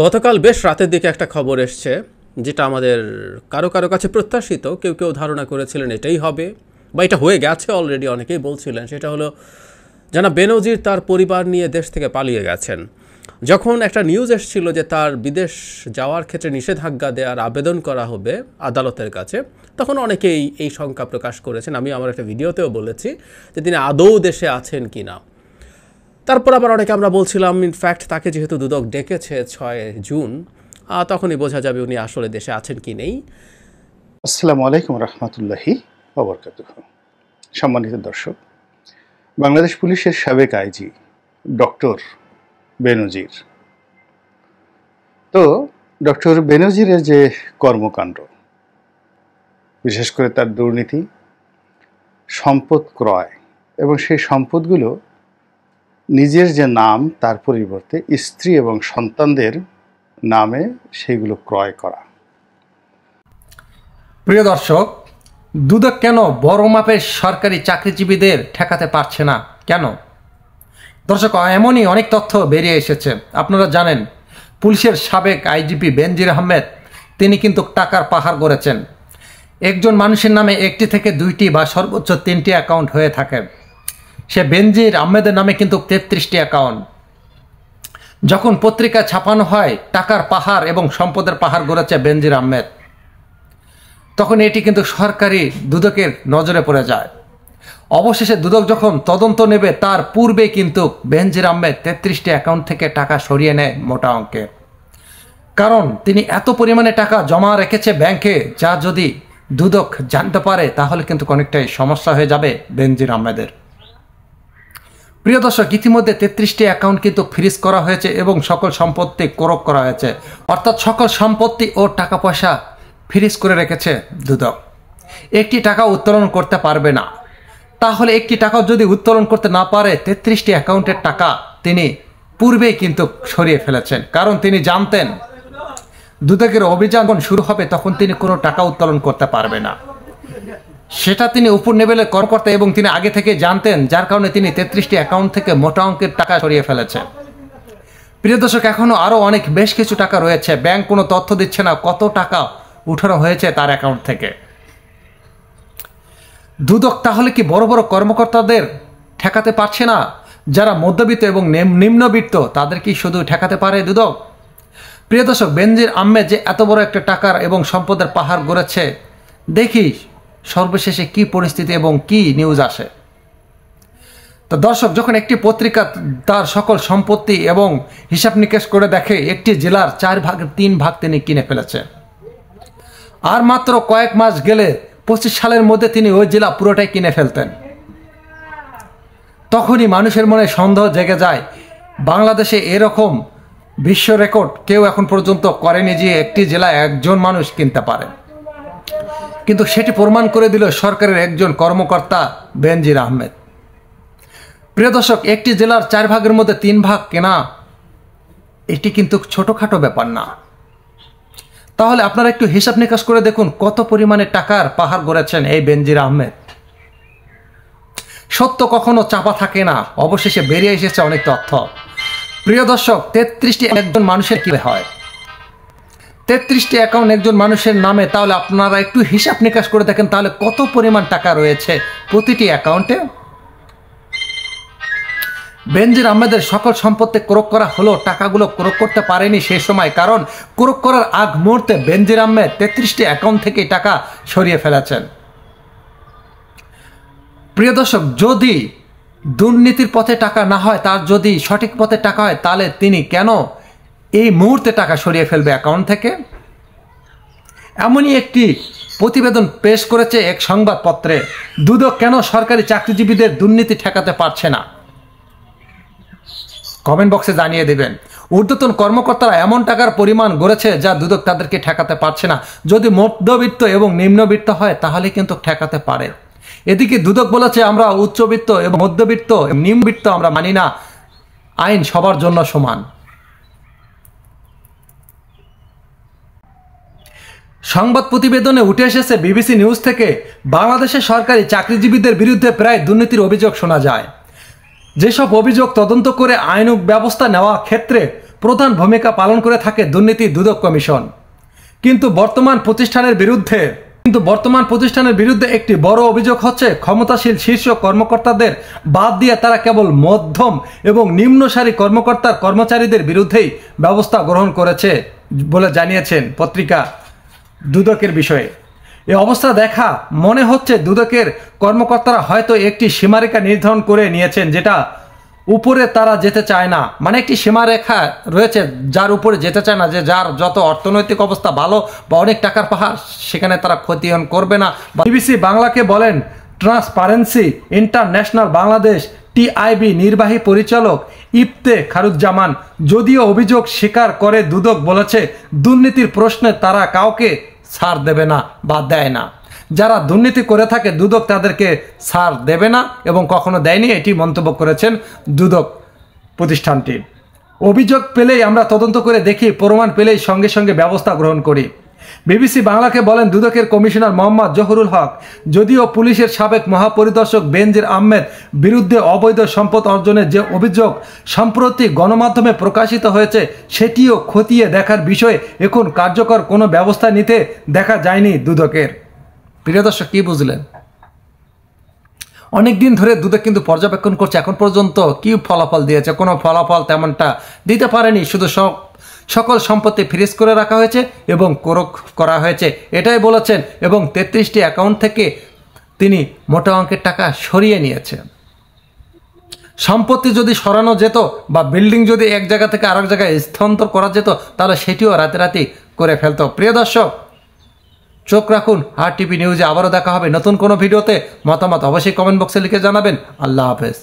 গতকাল বেশ রাতের দিকে একটা খবর এসছে, যেটা আমাদের কারো কারো কাছে প্রত্যাশিত। কেউ কেউ ধারণা করেছিলেন এটাই হবে, বা এটা হয়ে গেছে অলরেডি, অনেকেই বলছিলেন। সেটা হলো জনাব বেনজির তার পরিবার নিয়ে দেশ থেকে পালিয়ে গেছেন। যখন একটা নিউজ এসেছিল যে তার বিদেশ যাওয়ার ক্ষেত্রে নিষেধাজ্ঞা দেওয়ার আবেদন করা হবে আদালতের কাছে, তখন অনেকেই এই শঙ্কা প্রকাশ করেছেন। আমি আমার একটা ভিডিওতেও বলেছি যে তিনি আদৌ দেশে আছেন কি না। তারপর আবার অনেকে আমরা বলছিলাম ইনফ্যাক্ট তাকে যেহেতু দুদক ডেকেছে 6 জুন, তখনই বোঝা যাবে উনি আসলে দেশে আছেন কি নেই। আসসালামু আলাইকুম রহমতুল্লাহি ওয়া বারাকাতুহু। সম্মানিত দর্শক, বাংলাদেশ পুলিশের সাবেক আইজি ডক্টর বেনজির, তো ডক্টর বেনজিরের যে কর্মকাণ্ড, বিশেষ করে তার দুর্নীতি, সম্পদ ক্রয় এবং সেই সম্পদগুলো নিজের যে নাম তার পরিবর্তে স্ত্রী এবং সন্তানদের নামে সেগুলো ক্রয় করা। প্রিয় দর্শক, দুদক কেন বড় মাপের সরকারি চাকরিজীবীদের ঠেকাতে পারছে না? কেন দর্শক, এমনই অনেক তথ্য বেরিয়ে এসেছে। আপনারা জানেন, পুলিশের সাবেক আইজিপি বেনজির আহমেদ তিনি কিন্তু টাকার পাহাড় গড়েছেন। একজন মানুষের নামে একটি থেকে দুইটি বা সর্বোচ্চ 3টি অ্যাকাউন্ট হয়ে থাকে। সে বেনজির আহমেদের নামে কিন্তু 33টি অ্যাকাউন্ট। যখন পত্রিকা ছাপানো হয় টাকার পাহাড় এবং সম্পদের পাহাড় গড়েছে বেনজির আহমেদ, তখন এটি কিন্তু সরকারি দুদকের নজরে পড়ে যায়। অবশেষে দুদক যখন তদন্ত নেবে, তার পূর্বে কিন্তু বেনজির আহমেদ 33টি অ্যাকাউন্ট থেকে টাকা সরিয়ে নেয় মোটা অঙ্কে। কারণ তিনি এত পরিমাণে টাকা জমা রেখেছে ব্যাংকে, যা যদি দুদক জানতে পারে তাহলে কিন্তু অনেকটাই সমস্যা হয়ে যাবে বেনজির আহমেদের। প্রিয় দর্শক, ইতিমধ্যে 33টি অ্যাকাউন্ট কিন্তু ফ্রিজ করা হয়েছে এবং সকল সম্পত্তি কোরক করা হয়েছে। অর্থাৎ সকল সম্পত্তি ও টাকা পয়সা ফ্রিজ করে রেখেছে দুদক। একটি টাকা উত্তোলন করতে পারবে না। তাহলে একটি টাকাও যদি উত্তোলন করতে না পারে, 33টি অ্যাকাউন্টের টাকা তিনি পূর্বেই কিন্তু সরিয়ে ফেলেছেন। কারণ তিনি জানতেন দুদকের অভিযান যখন শুরু হবে তখন তিনি কোনো টাকা উত্তোলন করতে পারবে না। সেটা তিনি উপর লেভেলের কর্মকর্তা এবং তিনি আগে থেকে জানতেন, যার কারণে তিনি 33টি অ্যাকাউন্ট থেকে মোটা অঙ্কের টাকা সরিয়ে ফেলেছেন। প্রিয় দর্শক, এখনও আরও অনেক বেশ কিছু টাকা রয়েছে। ব্যাংক কোনো তথ্য দিচ্ছে না কত টাকা উঠানো হয়েছে তার অ্যাকাউন্ট থেকে। দুদক তাহলে কি বড় বড় কর্মকর্তাদের ঠেকাতে পারছে না? যারা মধ্যবিত্ত এবং নিম্নবিত্ত তাদের কি শুধু ঠেকাতে পারে দুদক? প্রিয় দর্শক, বেনজির আহমেদ যে এত বড় একটা টাকার এবং সম্পদের পাহাড় গড়েছে, দেখি সর্বশেষে কি পরিস্থিতি এবং কি নিউজ আসে। তো দর্শক, যখন একটি পত্রিকা তার সকল সম্পত্তি এবং হিসাব নিকেশ করে দেখে, একটি জেলার 4 ভাগের 3 ভাগ তিনি কিনে ফেলেছে। আর মাত্র কয়েক মাস গেলে 25 সালের মধ্যে তিনি ওই জেলা পুরোটাই কিনে ফেলতেন। তখনই মানুষের মনে সন্দেহ জেগে যায়, বাংলাদেশে এরকম বিশ্ব রেকর্ড কেউ এখন পর্যন্ত করেনি যে একটি জেলায় একজন মানুষ কিনতে পারে। কিন্তু সেটি প্রমাণ করে দিল সরকারের একজন কর্মকর্তা বেনজির আহমেদ। প্রিয় দর্শক, একটি জেলার 4 ভাগের মধ্যে 3 ভাগ কেনা, এটি কিন্তু ছোটখাটো ব্যাপার না। তাহলে আপনারা একটু হিসাব নিকাশ করে দেখুন কত পরিমাণে টাকার পাহাড় গড়েছেন এই বেনজির আহমেদ। সত্য কখনো চাপা থাকে না, অবশেষে বেরিয়ে এসেছে অনেক তথ্য। প্রিয় দর্শক, 33টি একজন মানুষের কি হয়? 33টি অ্যাকাউন্ট একজন মানুষের নামে, তাহলে আপনারা একটু হিসাব নিকাশ করে দেখেন তাহলে কত পরিমাণ টাকা রয়েছে প্রতিটি অ্যাকাউন্টে। বেনজির আহমেদের সকল সম্পত্তি ক্রোক করা হলো, টাকাগুলো ক্রোক করতে পারেনি সেই সময়। কারণ ক্রোক করার আগ মুহূর্তে বেনজির আহমেদ 33টি অ্যাকাউন্ট থেকে টাকা সরিয়ে ফেলেছেন। প্রিয় দর্শক, যদি দুর্নীতির পথে টাকা না হয়, তার যদি সঠিক পথে টাকা হয়, তাহলে তিনি কেন এই মুহূর্তে টাকা সরিয়ে ফেলবে অ্যাকাউন্ট থেকে? এমনই একটি প্রতিবেদন পেশ করেছে এক সংবাদপত্রে, দুদক কেন সরকারি চাকরিজীবীদের দুর্নীতি ঠেকাতে পারছে না। কমেন্ট বক্সে জানিয়ে দেবেন। ঊর্ধ্বতন কর্মকর্তারা এমন টাকার পরিমাণ গড়েছে যা দুদক তাদেরকে ঠেকাতে পারছে না। যদি মধ্যবিত্ত এবং নিম্নবিত্ত হয় তাহলে কিন্তু ঠেকাতে পারে। এদিকে দুদক বলেছে, আমরা উচ্চবিত্ত এবং মধ্যবিত্ত নিম্নবিত্ত আমরা মানি না, আইন সবার জন্য সমান। সংবাদ প্রতিবেদনে উঠে এসেছে বিবিসি নিউজ থেকে, বাংলাদেশের সরকারি চাকরিজীবীদের বিরুদ্ধে প্রায় দুর্নীতির অভিযোগ শোনা যায়। যেসব অভিযোগ তদন্ত করে আইনানুগ ব্যবস্থা নেওয়া ক্ষেত্রে প্রধান ভূমিকা পালন করে থাকে দুর্নীতি দুদক কমিশন। কিন্তু বর্তমান প্রতিষ্ঠানের বিরুদ্ধে একটি বড় অভিযোগ হচ্ছে ক্ষমতাশীল শীর্ষ কর্মকর্তাদের বাদ দিয়ে তারা কেবল মধ্যম এবং নিম্নসারী কর্মচারীদের বিরুদ্ধেই ব্যবস্থা গ্রহণ করেছে বলে জানিয়েছেন পত্রিকা দুদকের বিষয়ে। এই অবস্থা দেখা মনে হচ্ছে দুদকের কর্মকর্তারা হয়তো একটি সীমারেখা নির্ধারণ করে নিয়েছেন, যেটা উপরে তারা যেতে চায় না। মানে একটি সীমারেখা রয়েছে যার উপরে যেতে চায় না, যে যার যত অর্থনৈতিক অবস্থা ভালো বা অনেক টাকার পাহাড় সেখানে তারা ক্ষতিয়ন করবে না। বিবিসি বাংলাকে বলেন ট্রান্সপারেন্সি ইন্টারন্যাশনাল বাংলাদেশ টিআইবি নির্বাহী পরিচালক ইফতে খারুজ্জামান, যদিও অভিযোগ স্বীকার করে দুদক বলেছে দুর্নীতির প্রশ্নে তারা কাউকে ছাড় দেবে না বা দেয় না। যারা দুর্নীতি করে থাকে দুদক তাদেরকে ছাড় দেবে না এবং কখনো দেয়নি, এটি মন্তব্য করেছেন দুদক প্রতিষ্ঠানটি। অভিযোগ পেলেই আমরা তদন্ত করে দেখি, প্রমাণ পেলেই সঙ্গে সঙ্গে ব্যবস্থা গ্রহণ করি। বিবিসি বাংলাকে বলেন দুদকের কমিশনার মোহাম্মদ জহুরুল হক, যদিও পুলিশের সাবেক মহাপরিদর্শক বেনজির আহমেদ বিরুদ্ধে অবৈধ সম্পদ অর্জনের যে অভিযোগ সম্প্রতি গণমাধ্যমে প্রকাশিত হয়েছে সেটিও খতিয়ে দেখার বিষয়ে এখন কার্যকর কোনো ব্যবস্থা নিতে দেখা যায়নি দুদকের। প্রিয় দর্শক, কি বুঝলেন? অনেক দিন ধরে দুদক কিন্তু পর্যবেক্ষণ করছে, এখন পর্যন্ত কি ফলাফল দিয়েছে? কোনো ফলাফল তেমনটা দিতে পারেনি। শুধু সকল সম্পত্তি ফ্রিজ করে রাখা হয়েছে এবং কোরক করা হয়েছে এটাই বলেছেন, এবং 33টি অ্যাকাউন্ট থেকে তিনি মোটা অঙ্কের টাকা সরিয়ে নিয়েছেন। সম্পত্তি যদি সরানো যেত বা বিল্ডিং যদি এক জায়গা থেকে আরেক জায়গায় স্থানান্তর করা যেত তাহলে সেটিও রাতারাতি করে ফেলতো। প্রিয় দর্শক, চোখ রাখুন আর টিভি নিউজে। আবারও দেখা হবে নতুন কোনো ভিডিওতে। মতামত অবশ্যই কমেন্ট বক্সে লিখে জানাবেন। আল্লাহ হাফেজ।